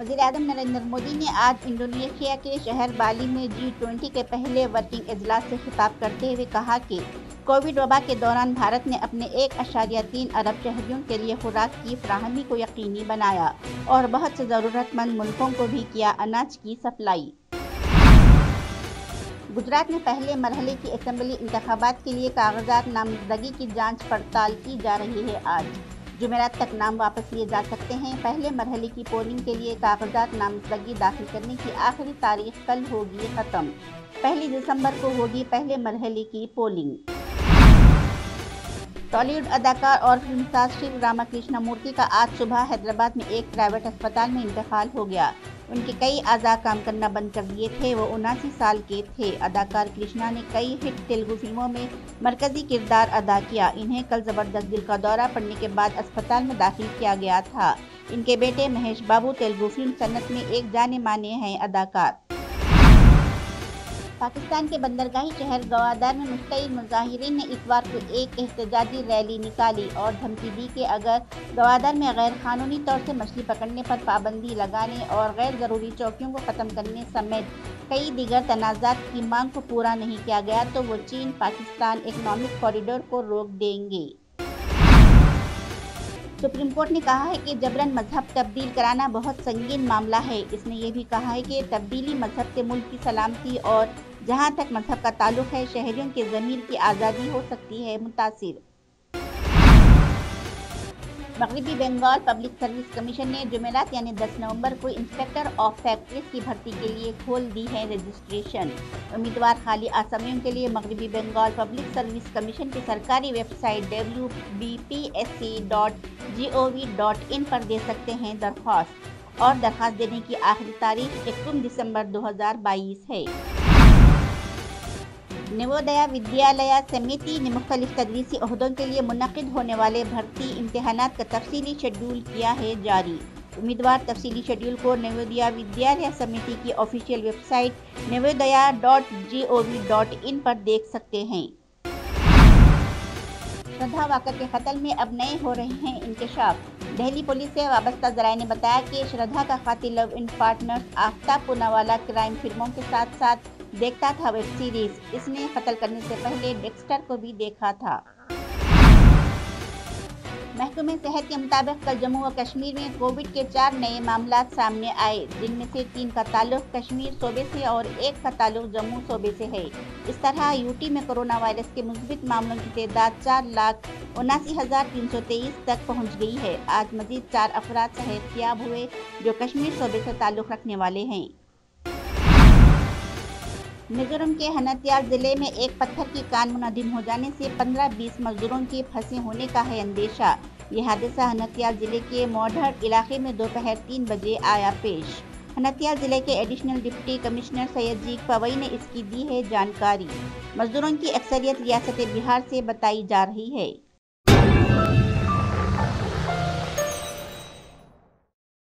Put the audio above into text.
वज़ीर-ए-आज़म नरेंद्र मोदी ने आज इंडोनेशिया के शहर बाली में G20 के पहले वर्किंग इजलास से खिताब करते हुए कहा कि कोविड वबा के दौरान भारत ने अपने 1.3 अरब शहरियों के लिए खुराक की फराहमी को यकीनी बनाया और बहुत से ज़रूरतमंद मुल्कों को भी किया अनाज की सप्लाई। गुजरात में पहले मरहले की असेंबली इंतखाबात के लिए कागजात नामजदगी की जांच पड़ताल की जा रही है। आज जुमेरात तक नाम वापस लिए जा सकते हैं। पहले मरहले की पोलिंग के लिए कागजात नामजदगी दाखिल करने की आखिरी तारीख कल होगी ख़त्म। 1 दिसंबर को होगी पहले मरहले की पोलिंग। टॉलीवुड अदाकार और फिल्मसाज शिव रामाकृष्ण मूर्ति का आज सुबह हैदराबाद में एक प्राइवेट अस्पताल में इंतकाल हो गया। उनके कई अज़ा काम करना बंद कर दिए थे। वो 79 साल के थे। अदाकार कृष्णा ने कई हिट तेलुगु फिल्मों में मरकजी किरदार अदा किया। इन्हें कल ज़बरदस्त दिल का दौरा पड़ने के बाद अस्पताल में दाखिल किया गया था। इनके बेटे महेश बाबू तेलुगु फिल्म सन्नत में एक जाने माने हैं अदाकार। पाकिस्तान के बंदरगाही शहर गवादर में मुश्तइल मुजाहिरीन ने इतवार को एक एहतजाजी रैली निकाली और धमकी दी कि अगर गवादर में गैर कानूनी तौर से मछली पकड़ने पर पाबंदी लगाने और गैर ज़रूरी चौकियों को ख़त्म करने समेत कई दीगर तनाज़ात की मांग को पूरा नहीं किया गया तो वो चीन पाकिस्तान इकनॉमिक कॉरिडोर को रोक देंगे। सुप्रीम कोर्ट ने कहा है कि जबरन मजहब तब्दील कराना बहुत संगीन मामला है। इसने ये भी कहा है कि तब्दीली मजहब से मुल्क की सलामती और जहां तक मजहब का ताल्लुक है शहरियों के ज़मीर की आज़ादी हो सकती है मुतासिर। मगरबी बंगाल पब्लिक सर्विस कमीशन ने जुमेरात यानी 10 नवंबर को इंस्पेक्टर ऑफ फैक्ट्रीज की भर्ती के लिए खोल दी है रजिस्ट्रेशन। उम्मीदवार खाली आसामियों के लिए मगरबी बंगाल पब्लिक सर्विस कमीशन की सरकारी वेबसाइट wbpsc.gov.in पर दे सकते हैं दरख्वास्त और दरख्वास्त देने की आखिरी तारीख 31 दिसंबर 2022 है। नवोदया विद्यालय समिति ने मुख्तलिफ तदरीसी ओहदों के लिए मुनक़िद होने वाले भर्ती इम्तिहानात का तफसीली शेड्यूल किया है जारी। उम्मीदवार तफसीली शेड्यूल को नवोदया विद्यालय समिति की ऑफिशियल वेबसाइट navodaya.gov.in पर देख सकते हैं। श्रद्धा वाक़ा के कत्ल में अब नए हो रहे हैं इंकशाफ। दिल्ली पुलिस से वाबस्ता ज़राए ने बताया कि श्रद्धा का कातिल love in partners Aftab Poonawalla crime फिल्मों के साथ साथ देखता था वेब सीरीज। इसने कत्ल करने से पहले डेक्स्टर को भी देखा था। महकमे सेहत के मुताबिक कल जम्मू व कश्मीर में कोविड के 4 नए मामला सामने आए, जिनमें से 3 का ताल्लुक कश्मीर सूबे से और 1 का ताल्लुक जम्मू सूबे से है। इस तरह यूटी में कोरोना वायरस के मुस्बित मामलों की तादाद 4,79,323 तक पहुंच गई है। आज मजीद 4 अफराद सेहतयाब हुए जो कश्मीर सूबे से ताल्लुक रखने वाले हैं। मिजोरम के हनत्याल जिले में एक पत्थर की कान मुनहदिम हो जाने से 15-20 मजदूरों के फंसे होने का है अंदेशा। ये हादसा हनत्याल जिले के मोढ़र इलाके में दोपहर 3 बजे आया पेश। हनत्याल जिले के additional deputy commissioner Syed Pawai ने इसकी दी है जानकारी। मजदूरों की अक्सरियत रियासत बिहार से बताई जा रही है।